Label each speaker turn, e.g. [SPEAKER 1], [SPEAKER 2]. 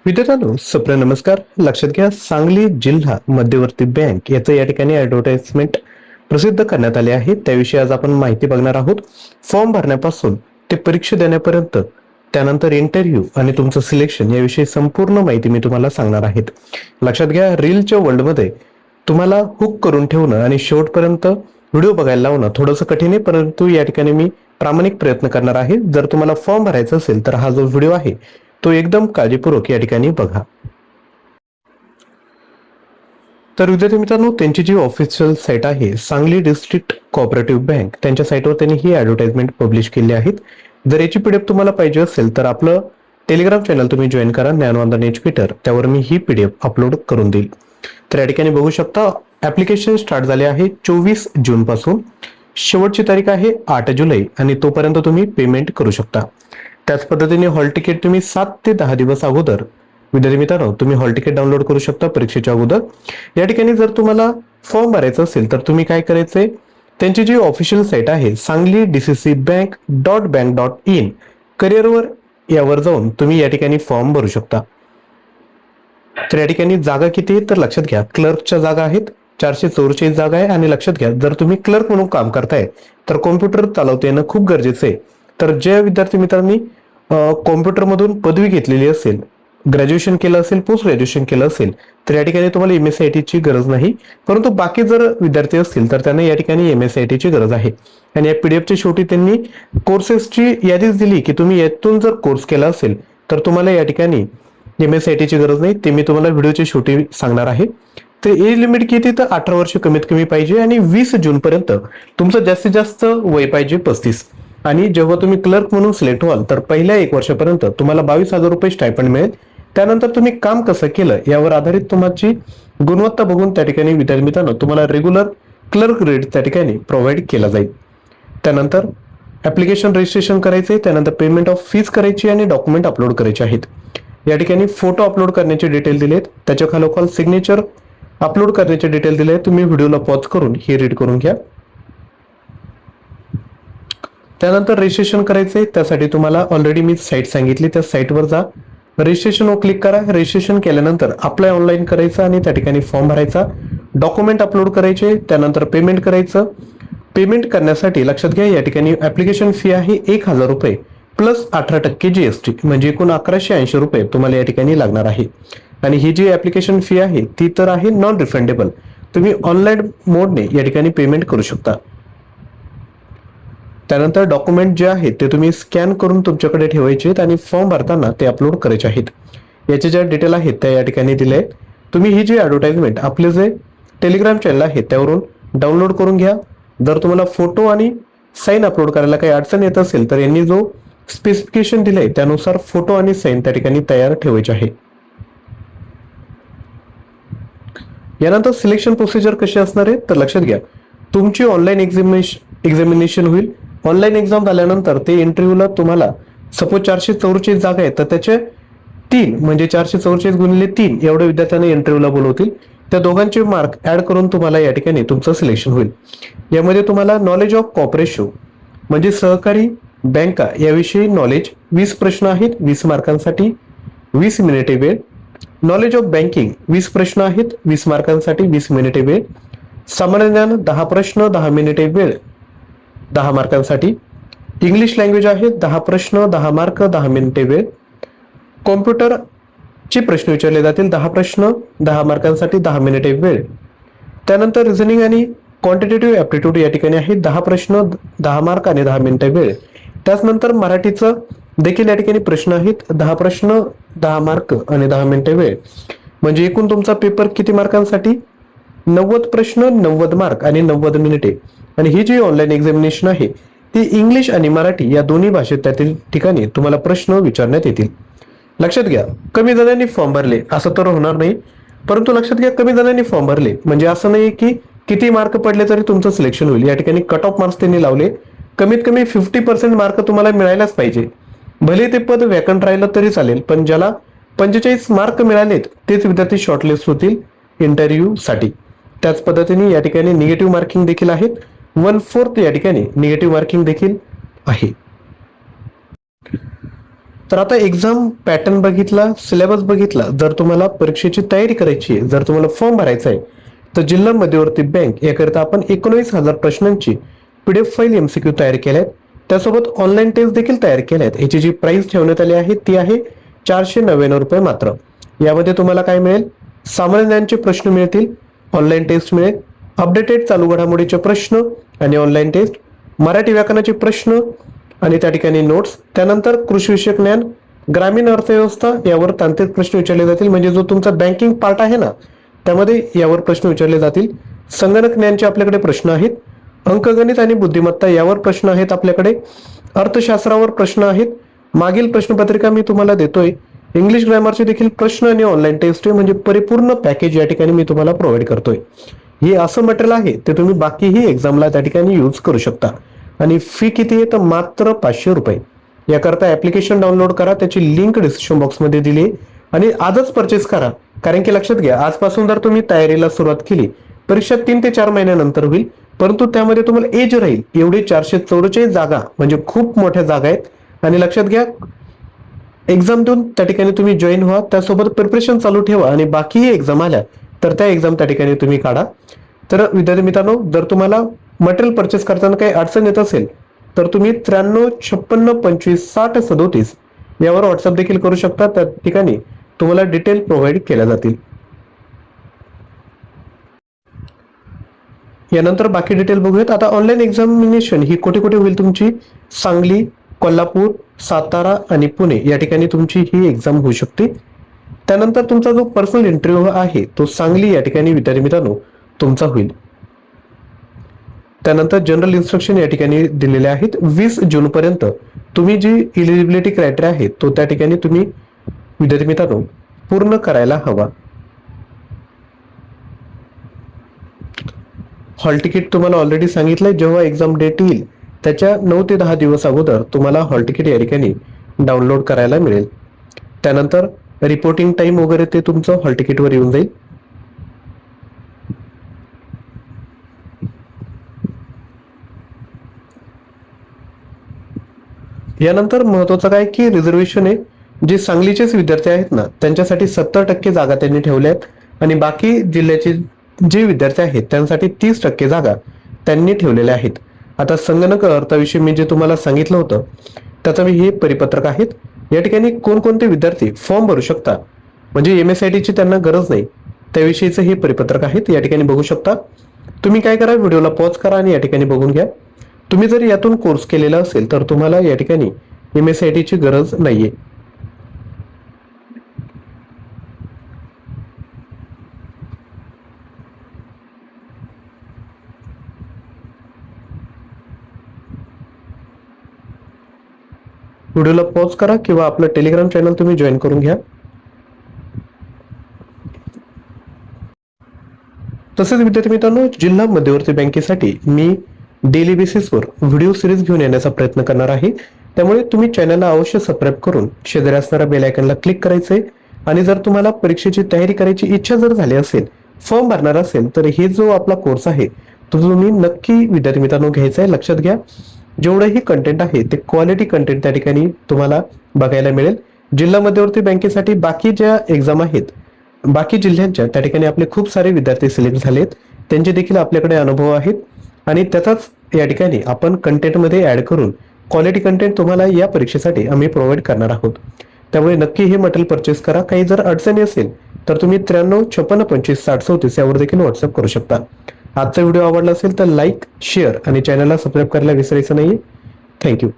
[SPEAKER 1] विद्यार्थ्यांनो सप्र नमस्कार. लक्षात घ्या, सांगली जिल्हा मध्यवर्ती बँक याचं या ठिकाणी ॲडव्हर्टाइजमेंट प्रसिद्ध करण्यात आले आहे. त्याविषयी आज आपण माहिती बघणार आहोत. फॉर्म भरण्यापासून ते परीक्षा देण्यापर्यंत, त्यानंतर इंटरव्ह्यू आणि तुमचं सिलेक्शन याविषयी संपूर्ण माहिती मी तुम्हाला सांगणार आहे. लक्षात घ्या, रीलच्या वर्ल्डमध्ये तुम्हाला हुक करून ठेवणं आणि शेवटपर्यंत व्हिडिओ बघायला लावणं थोडंसं कठीण आहे, परंतु या ठिकाणी मी प्रामाणिक प्रयत्न करणार आहे. जर तुम्हाला फॉर्म भरायचा असेल तर हा जो व्हिडिओ आहे तो एकदम काळजीपूर्वक या ठिकाणी बघा. तर विद्यार्थी मित्रांनो, त्यांची जी ऑफिशियल साईट आहे सांगली डिस्ट्रिक्ट कोऑपरेटिव्ह बँक, त्यांच्या साईटवर त्यांनी ही ॲडव्हर्टाइजमेंट पब्लिश केली आहे. जर याची पीडीएफ तुम्हाला पाहिजे असेल तर आपलं टेलिग्राम चॅनल तुम्ही जॉईन करा, ज्ञानवंदन एज्युकेटर, त्यावर मी ही पीडीएफ अपलोड करून देईल. तर या ठिकाणी बघू शकता, ऍप्लिकेशन स्टार्ट झाले आहे 24 जून पासून. शेवटची तारीख आहे 8 जुलै आणि तोपर्यंत तुम्ही पेमेंट करू शकता. त्याच पद्धतीने हॉल तिकीट तुम्ही 7 ते 10 दिवस अगोदर विद्यार्थी मित्रांनो तुम्ही हॉल तिकीट डाउनलोड करू शकता परीक्षेच्या अगोदर. या ठिकाणी जर तुम्हाला फॉर्म भरायचा असेल तर तुम्ही काय करायचंय, त्यांची जी ऑफिशियल साईट आहे सांगली dccbank.bank.in करिअरवर यावर जाऊन तुम्ही या ठिकाणी फॉर्म भरू शकता. तर या ठिकाणी जागा किती आहेत तर लक्षात घ्या, क्लर्कच्या जागा आहेत 444 जागा आहे. आणि लक्षात घ्या, जर तुम्ही क्लर्क म्हणून काम करताय तर कॉम्प्युटर चालवता येणं खूप गरजेचं आहे. तर ज्या विद्यार्थी मित्रांनी कॉम्प्युटरमधून पदवी घेतलेली असेल, ग्रॅज्युएशन केलं असेल, पोस्ट ग्रॅज्युएशन केलं असेल तर या ठिकाणी तुम्हाला MSCIT ची गरज नाही. परंतु बाकी जर विद्यार्थी असतील तर त्यांना या ठिकाणी MSCIT ची गरज आहे. आणि या पीडीएफच्या शेवटी त्यांनी कोर्सेसची यादीच दिली की तुम्ही यातून जर कोर्स केला असेल तर तुम्हाला या ठिकाणी MSCIT ची गरज नाही. ते मी तुम्हाला व्हिडिओच्या शेवटी सांगणार आहे. तर एज लिमिट किती तर 18 वर्ष कमीत कमी पाहिजे आणि 20 जून पर्यंत तुमचं जास्तीत जास्त वय पाहिजे 35. आणि जेव्हा तुम्ही क्लर्क म्हणून सिलेक्ट व्हाल तर पहिल्या 1 वर्षापर्यंत तुम्हाला 22,000 रुपये स्टायपंड मिळेल. त्यानंतर तुम्ही काम कसं केलं यावर आधारित तुमची गुणवत्ता बघून त्या ठिकाणी विद्यार्थी मित्रांनो तुम्हाला रेग्युलर क्लर्क रेट त्या ठिकाणी प्रोव्हाइड केला जाईल. त्यानंतर ऍप्लिकेशन रजिस्ट्रेशन करायचे, त्यानंतर पेमेंट ऑफ फीस करायची आणि डॉक्युमेंट अपलोड करायचे आहेत. या ठिकाणी फोटो अपलोड करण्याचे डिटेल दिलेत, त्याच्या खालोखाल सिग्नेचर अपलोड करण्याचे डिटेल दिले. तुम्ही व्हिडिओला पॉज करून हे रीड करून घ्या. त्यानंतर रजिस्ट्रेशन करायचंय, त्यासाठी तुम्हाला ऑलरेडी मी साईट सांगितली, त्या साईटवर जा, रजिस्ट्रेशनवर क्लिक करा. रजिस्ट्रेशन केल्यानंतर अप्लाय ऑनलाईन करायचं आणि त्या ठिकाणी फॉर्म भरायचा, डॉक्युमेंट अपलोड करायचे, त्यानंतर पेमेंट करायचं. पेमेंट करण्यासाठी लक्षात घ्या, या ठिकाणी ऍप्लिकेशन फी आहे 1,000 रुपये प्लस 18% GST, म्हणजे एकूण 1180 रुपये तुम्हाला या ठिकाणी लागणार आहे. आणि ही जी ऍप्लिकेशन फी आहे ती तर आहे नॉन रिफंडेबल, तुम्ही ऑनलाईन मोडने या ठिकाणी पेमेंट करू शकता. त्यानंतर डॉक्युमेंट जे आहेत ते तुम्ही स्कॅन करून तुमच्याकडे ठेवायचे आहेत आणि फॉर्म भरताना ते अपलोड करायचे आहेत. याचे ज्या डिटेल आहेत त्या या ठिकाणी दिले आहेत. तुम्ही ही जी ॲडव्हर्टाइजमेंट आपले जे टेलिग्राम चॅनल आहे त्यावरून डाउनलोड करून घ्या. जर तुम्हाला फोटो आणि साईन अपलोड करायला काही अडचण येत असेल तर यांनी जो स्पेसिफिकेशन दिलंय त्यानुसार फोटो आणि साईन त्या ठिकाणी तयार ठेवायचे आहे. यानंतर सिलेक्शन प्रोसिजर कशी असणार आहे तर लक्षात घ्या, तुमची ऑनलाईन एक्झामिनेशन होईल. ऑनलाईन एक्झाम झाल्यानंतर ते इंटरव्ह्यूला तुम्हाला सपोज 444 जागा आहेत तर त्याचे 3 म्हणजे 444 गुणिले 3 एवढ्या विद्यार्थ्यांना इंटरव्ह्यूला बोलवतील. त्या दोघांचे मार्क ऍड करून तुम्हाला या ठिकाणी तुमचं सिलेक्शन होईल. यामध्ये तुम्हाला नॉलेज ऑफ कॉर्पोरेशन म्हणजे सहकारी बँका याविषयी नॉलेज 20 प्रश्न आहेत 20 मार्कांसाठी 20 मिनिटे वेळ. नॉलेज ऑफ बँकिंग 20 प्रश्न आहेत 20 मार्कांसाठी 20 मिनिटे वेळ. सामान्य ज्ञान 10 प्रश्न 10 मिनिटे वेळ 10 मार्कांसाठी. इंग्लिश लँग्वेज आहे 10 प्रश्न 10 मार्क 10 मिनिटे वेळ. कॉम्प्युटरचे प्रश्न विचारले जातील 10 प्रश्न 10 मार्कांसाठी 10 मिनिटे वेळ. त्यानंतर रिझनिंग आणि क्वांटिटेटिव्ह ऍप्टिट्यूड या ठिकाणी आहे 10 प्रश्न 10 मार्क आणि 10 मिनिटे वेळ. त्याचनंतर मराठीचं देखील या ठिकाणी प्रश्न आहेत 10 प्रश्न 10 मार्क आणि 10 मिनिटे वेळ. म्हणजे एकूण तुमचा पेपर किती मार्कांसाठी 90 प्रश्न 90 मार्क आणि 90 मिनिटे. आणि ही जी ऑनलाईन एक्झामिनेशन आहे ती इंग्लिश आणि मराठी या दोन्ही भाषेत त्यातील ठिकाणी तुम्हाला प्रश्न विचारण्यात येतील. लक्षात घ्या, कमी जणांनी फॉर्म भरले असं तर होणार नाही, परंतु लक्षात घ्या कमी जणांनी फॉर्म भरले म्हणजे असं नाही की किती मार्क पडले तरी तुमचं सिलेक्शन होईल. या ठिकाणी कट ऑफ मार्क्स त्यांनी लावले, कमीत कमी 50% मार्क तुम्हाला मिळायलाच पाहिजे. भले ते पद वॅकंट राहिलं तरी चालेल, पण ज्याला 45 मार्क मिळालेत तेच विद्यार्थी शॉर्टलिस्ट होतील इंटरव्ह्यू साठी. त्याच पद्धतीने या ठिकाणी निगेटिव्ह मार्किंग देखील आहेत, 1/4 या ठिकाणी निगेटिव्ह मार्किंग देखील आहे. तर आता एक्झाम पॅटर्न बघितला, सिलेबस बघितला, जर तुम्हाला परीक्षेची तयारी करायची आहे, जर तुम्हाला फॉर्म भरायचा आहे, तर जिल्हा मध्यवर्ती बँक याकरिता आपण 19,000 प्रश्नांची PDF फाईल MCQ तयार केल्या आहेत. त्यासोबत ऑनलाईन टेस्ट देखील तयार केल्या आहेत. याची जी प्राइस ठेवण्यात आली आहे ती आहे 499 रुपये मात्र. यामध्ये तुम्हाला काय मिळेल? सामान्य ज्ञानचे प्रश्न मिळतील, ऑनलाईन टेस्ट मिळेल, अपडेटेड चालू घडामोडीचे प्रश्न आणि ऑनलाईन टेस्ट, मराठी व्याकरणाचे प्रश्न आणि त्या ठिकाणी नोट्स, त्यानंतर कृषी विषयक ज्ञान, ग्रामीण अर्थव्यवस्था यावर तांत्रिक प्रश्न विचारले जातील, म्हणजे जो तुमचा बँकिंग पार्ट आहे ना त्यामध्ये यावर प्रश्न विचारले जातील. संगणक ज्ञानचे आपल्याकडे प्रश्न आहेत, अंकगणित आणि बुद्धिमत्ता यावर प्रश्न आहेत आपल्याकडे, अर्थशास्त्रावर प्रश्न आहेत. मागील प्रश्नपत्रिका मी तुम्हाला देतोय, इंग्लिश ग्रामरचे देखील प्रश्न आणि ऑनलाईन टेस्ट आहे, म्हणजे परिपूर्ण पॅकेज या ठिकाणी मी तुम्हाला प्रोव्हाइड करतोय. हे असं मटेरियल आहे ते तुम्ही बाकीही एक्झामला त्या ठिकाणी यूज करू शकता. आणि फी किती आहे तर मात्र 500 रुपये. याकरता ऍप्लिकेशन डाउनलोड करा, त्याची लिंक डिस्क्रिप्शन बॉक्समध्ये दिली आहे आणि आजच परचेस करा. कारण की लक्षात घ्या, आजपासून जर तुम्ही तयारीला सुरुवात केली, परीक्षा 3 ते 4 महिन्यानंतर होईल, परंतु त्यामध्ये तुम्हाला एज राहील. एवढी 444 जागा म्हणजे खूप मोठ्या जागा आहेत. आणि लक्षात घ्या, एक्झाम देऊन त्या ठिकाणी तुम्ही जॉईन व्हा, त्यासोबत प्रिपरेशन चालू ठेवा आणि बाकीही एक्झाम आल्या तर त्या एक्झाम त्या ठिकाणी तुम्ही काढा. तर विद्यार्थी मित्रांनो, जर तुम्हाला मटेरियल परचेस करताना काही अडचण येत असेल तर तुम्ही 93 56 25 60 37 यावर व्हॉट्सअप देखील करू शकता. त्या ठिकाणी तुम्हाला डिटेल प्रोव्हाइड केल्या जातील. यानंतर बाकी डिटेल बघूयात. आता ऑनलाईन एक्झामिनेशन ही कुठे कुठे होईल तुमची? सांगली, कोल्हापूर, सातारा आणि पुणे या ठिकाणी तुमची ही एक्झाम होऊ शकते. त्यानंतर तुमचा जो पर्सनल इंटरव्ह्यू आहे तो सांगली या ठिकाणी विद्यार्थी मित्रांनो तुमचा होईल. त्यानंतर जनरल इन्स्ट्रक्शन या ठिकाणी दिलेले आहेत. 20 जून पर्यंत तुम्ही जी इलिजिबिलिटी क्रायटेरिया आहे तो त्या ठिकाणी तुम्ही विद्यार्थी मित्रांनो पूर्ण करायला हवा. हॉल तिकीट तुम्हाला ऑलरेडी सांगितलंय, जेव्हा एक्झाम डेट येईल त्याच्या 9 ते 10 दिवस अगोदर तुम्हाला हॉल तिकीट या ठिकाणी डाउनलोड करायला मिळेल. त्यानंतर रिपोर्टिंग टाइम वगैरे ते तुमचं हॉल तिकीटवर येऊन जाईल. यानंतर महत्वाचं काय की रिझर्वेशन आहे, जे सांगलीचेच विद्यार्थी आहेत ना त्यांच्यासाठी 70% जागा त्यांनी ठेवल्या आहेत आणि बाकी जिल्ह्याचे जे विद्यार्थी आहेत त्यांसाठी 30% जागा त्यांनी ठेवलेल्या आहेत. आता संगणक अर्थाविषयी मी जे तुम्हाला सांगितलं होतं त्याचं मी हे परिपत्रक आहेत. या ठिकाणी कोणकोणते विद्यार्थी फॉर्म भरू शकता, म्हणजे MSIT ची त्यांना गरज नाही, त्याविषयीचं हे परिपत्रक आहेत. या ठिकाणी बघू शकता. तुम्ही काय करा, व्हिडिओला पॉज करा आणि या ठिकाणी बघून घ्या. तुम्ही जर यातून कोर्स केलेला असेल तर तुम्हाला या ठिकाणी MSIT ची गरज नाहीये. व्हिडिओला पॉज करा किंवा आपलं टेलिग्राम चॅनल तुम्ही जॉईन करून घ्या. तसेच विद्यार्थी मित्रांनो, जिल्हा मध्यवर्ती बँकेसाठी मी डेली बेसिसवर व्हिडिओ सिरीज घेऊन येण्याचा प्रयत्न करणार आहे. त्यामुळे तुम्ही चॅनलला अवश्य सबस्क्राईब करून शेजारी असणाऱ्या बेल आयकॉनला क्लिक करायचंय. आणि जर तुम्हाला परीक्षेची तयारी करायची इच्छा जर झाली असेल, फॉर्म भरणार असेल, तर हे जो आपला कोर्स आहे तो तुम्ही नक्की विद्यार्थी मित्रांनो घ्यायचा आहे. लक्षात घ्या, जेवढंही कंटेंट आहे ते क्वालिटी कंटेंट त्या ठिकाणी तुम्हाला बघायला मिळेल. जिल्हा मध्यवर्ती बँकेसाठी बाकी ज्या एक्झाम आहेत बाकी जिल्ह्यांच्या त्या ठिकाणी आपले खूप सारे विद्यार्थी सिलेक्ट झालेत, त्यांचे देखील आपल्याकडे अनुभव आहेत आणि त्याचाच या ठिकाणी आपण कंटेंटमध्ये ऍड करून क्वालिटी कंटेंट तुम्हाला या परीक्षेसाठी आम्ही प्रोव्हाइड करणार आहोत. त्यामुळे नक्की हे मटेरियल परचेस करा. काही जर अडचणी असेल तर तुम्ही 93 56 25 60 37 यावर देखील व्हॉट्सअप करू शकता. आजचा व्हिडिओ आवडला असेल तर लाईक, शेअर आणि चॅनलला सबस्क्राईब करायला विसरायचं नाही. थँक्यू.